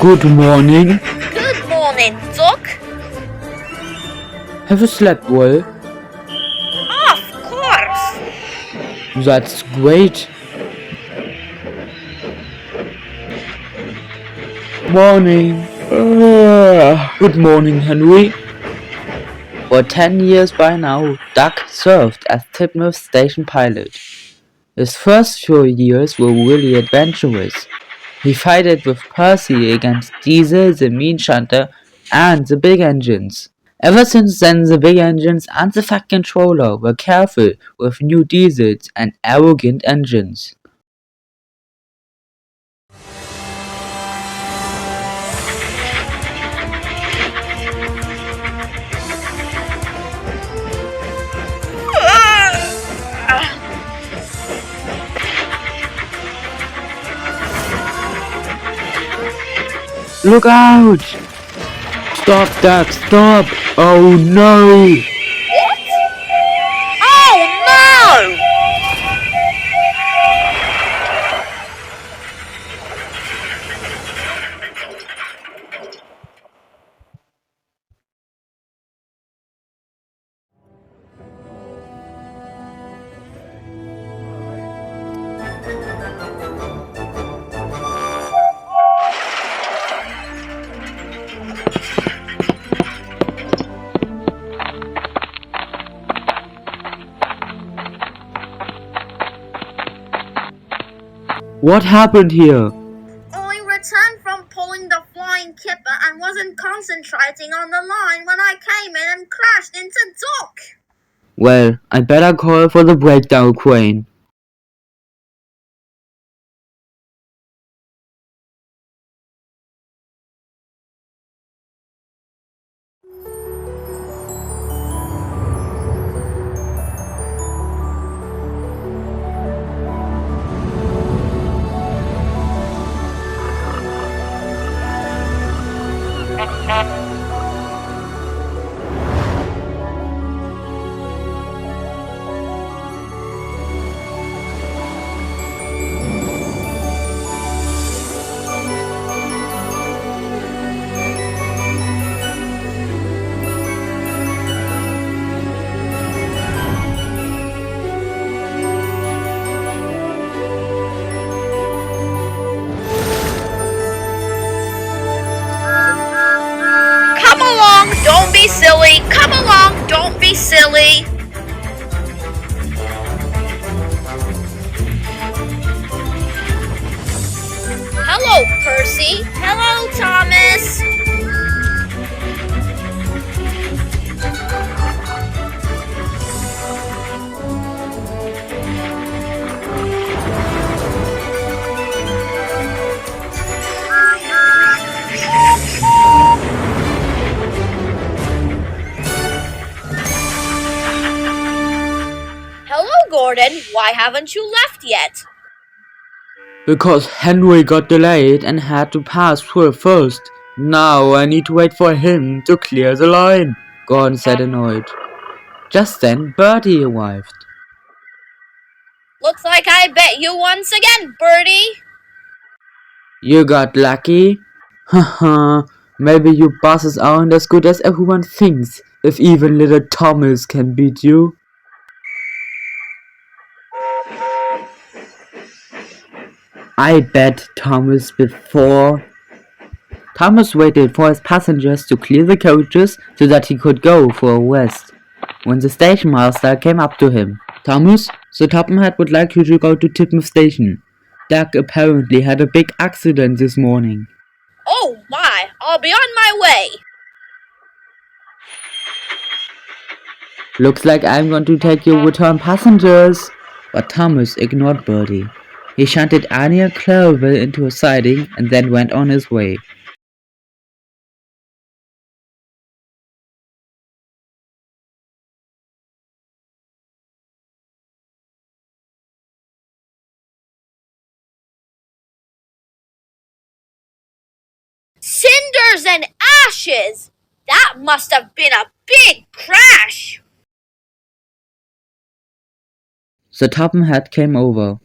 Good morning. Good morning, Duck. Have you slept well? Of course. That's great. Morning. Good morning, Henry. For 10 years by now, Duck served as Tidmouth station pilot. His first few years were really adventurous. He fought with Percy against Diseasel, the mean shunter, and the big engines. Ever since then, the big engines and the Fat Controller were careful with new diesels and arrogant engines. Look out! Stop, Duck, stop! Oh no! What? Oh no! What happened here? I returned from pulling the flying kipper and wasn't concentrating on the line when I came in and crashed into Duck. Well, I better call for the breakdown crane. Come along, don't be silly. Come along, don't be silly. Hello, Percy. Hello, Thomas. Hello, Gordon. Why haven't you left yet? Because Henry got delayed and had to pass through first. Now I need to wait for him to clear the line, Gordon said annoyed. Just then Bertie arrived. Looks like I bet you once again, Bertie. You got lucky? Haha, maybe you bosses aren't as good as everyone thinks, if even little Thomas can beat you. I bet Thomas before. Thomas waited for his passengers to clear the coaches so that he could go for a rest. When the station master came up to him, Thomas, the Topham Hatt would like you to go to Tidmouth Station. Duck apparently had a big accident this morning. Oh my, I'll be on my way. Looks like I'm going to take your return passengers. But Thomas ignored Bertie. He shunted Annie and Clarabelle into a siding and then went on his way. Cinders and ashes! That must have been a big crash! The Topham Hatt came over.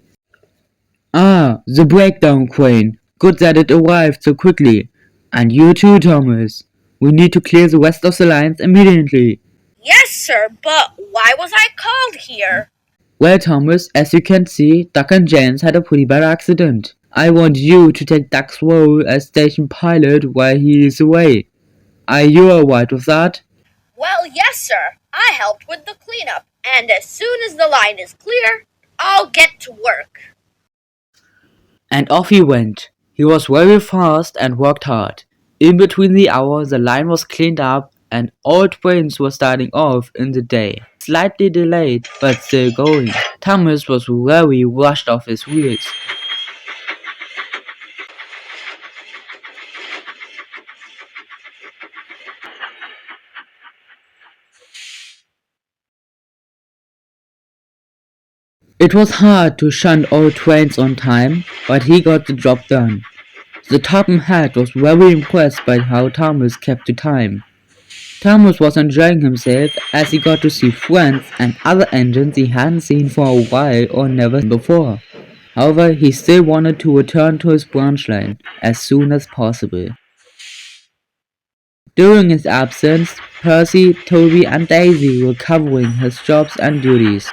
Ah, the breakdown crane. Good that it arrived so quickly. And you too, Thomas. We need to clear the rest of the lines immediately. Yes, sir, but why was I called here? Well, Thomas, as you can see, Duck and James had a pretty bad accident. I want you to take Duck's role as station pilot while he is away. Are you alright with that? Well, yes, sir. I helped with the cleanup, and as soon as the line is clear, I'll get to work. And off he went. He was very fast and worked hard. In between the hours, the line was cleaned up and all trains were starting off in the day. Slightly delayed, but still going. Thomas was very rushed off his wheels. It was hard to shunt all trains on time, but he got the job done. The Topham Hatt was very impressed by how Thomas kept to time. Thomas was enjoying himself as he got to see friends and other engines he hadn't seen for a while or never seen before. However, he still wanted to return to his branch line as soon as possible. During his absence, Percy, Toby and Daisy were covering his jobs and duties.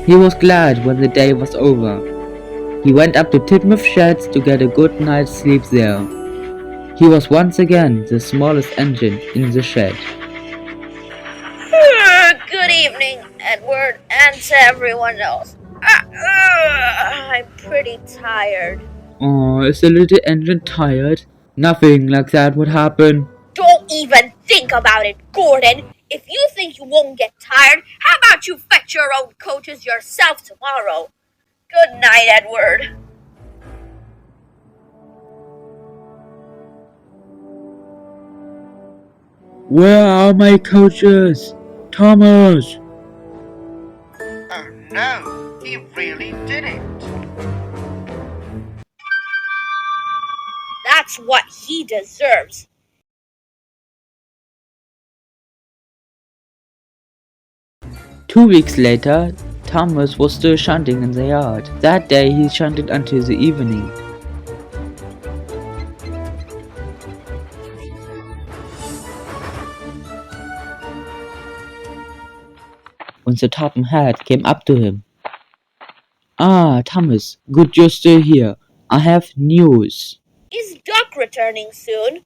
He was glad when the day was over. He went up to Tidmouth Yards to get a good night's sleep there. He was once again the smallest engine in the shed. Good evening, Edward, and to everyone else. I'm pretty tired. Oh, is the little engine tired? Nothing like that would happen. Don't even think about it, Gordon. If you think you won't get tired, how about you fetch your own coaches yourself tomorrow? Good night, Edward. Where are my coaches? Thomas! Oh no, he really didn't. That's what he deserves. Two weeks later, Thomas was still shunting in the yard. That day he shunted until the evening. When the Topham Hatt came up to him. Ah, Thomas, good you're still here. I have news. Is Duck returning soon?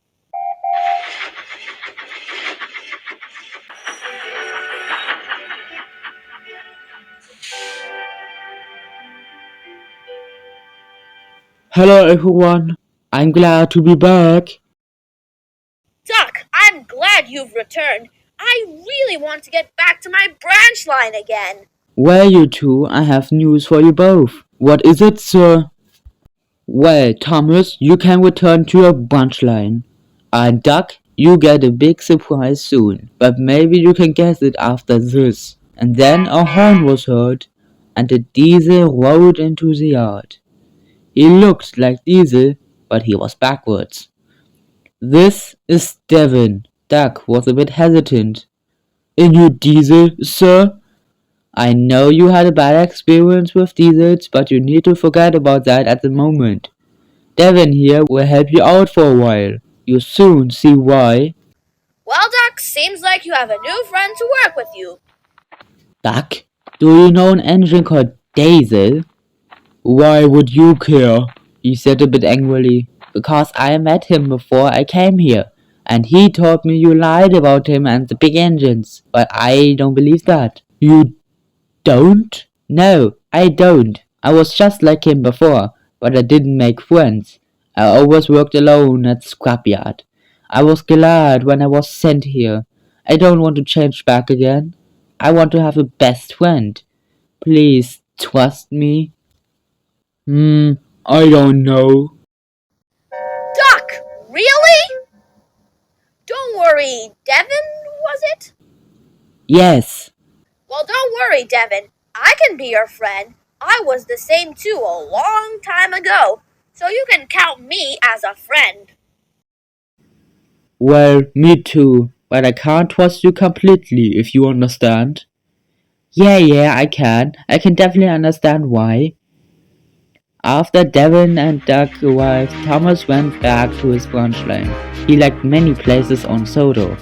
Hello everyone, I'm glad to be back. Duck, I'm glad you've returned. I really want to get back to my branch line again. Well, you two, I have news for you both. What is it, sir? Well, Thomas, you can return to your branch line. And Duck, you get a big surprise soon. But maybe you can guess it after this. And then a horn was heard, and a Diesel rode into the yard. He looked like Diesel, but he was backwards. This is Devin. Duck was a bit hesitant. A new Diesel, sir? I know you had a bad experience with diesels, but you need to forget about that at the moment. Devin here will help you out for a while. You'll soon see why. Well, Duck, seems like you have a new friend to work with you. Duck, do you know an engine called Diesel? Why would you care? He said a bit angrily. Because I met him before I came here, and he told me you lied about him and the big engines, but I don't believe that. You don't? No, I don't. I was just like him before, but I didn't make friends. I always worked alone at the scrapyard. I was glad when I was sent here. I don't want to change back again. I want to have a best friend. Please trust me. I don't know. Duck, really? Don't worry, Devin, was it? Yes. Well, don't worry, Devin. I can be your friend. I was the same too a long time ago, so you can count me as a friend. Well, me too, but I can't trust you completely, if you understand. Yeah, I can. I can definitely understand why. After Devin and Doug arrived, Thomas went back to his branch line. He liked many places on Sodor,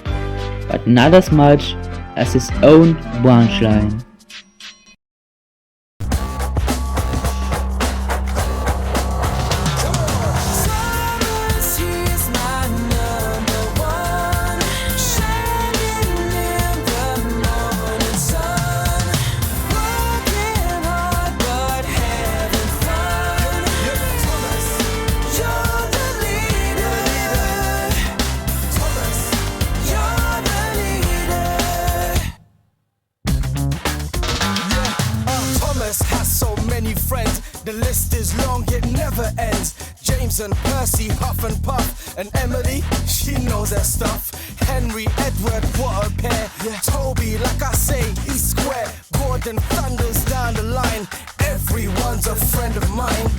but not as much as his own branch line. The list is long, it never ends. James and Percy, Huff and Puff, and Emily, she knows her stuff. Henry, Edward, what a pair. Toby, like I say, he's square. Gordon thunders down the line. Everyone's a friend of mine.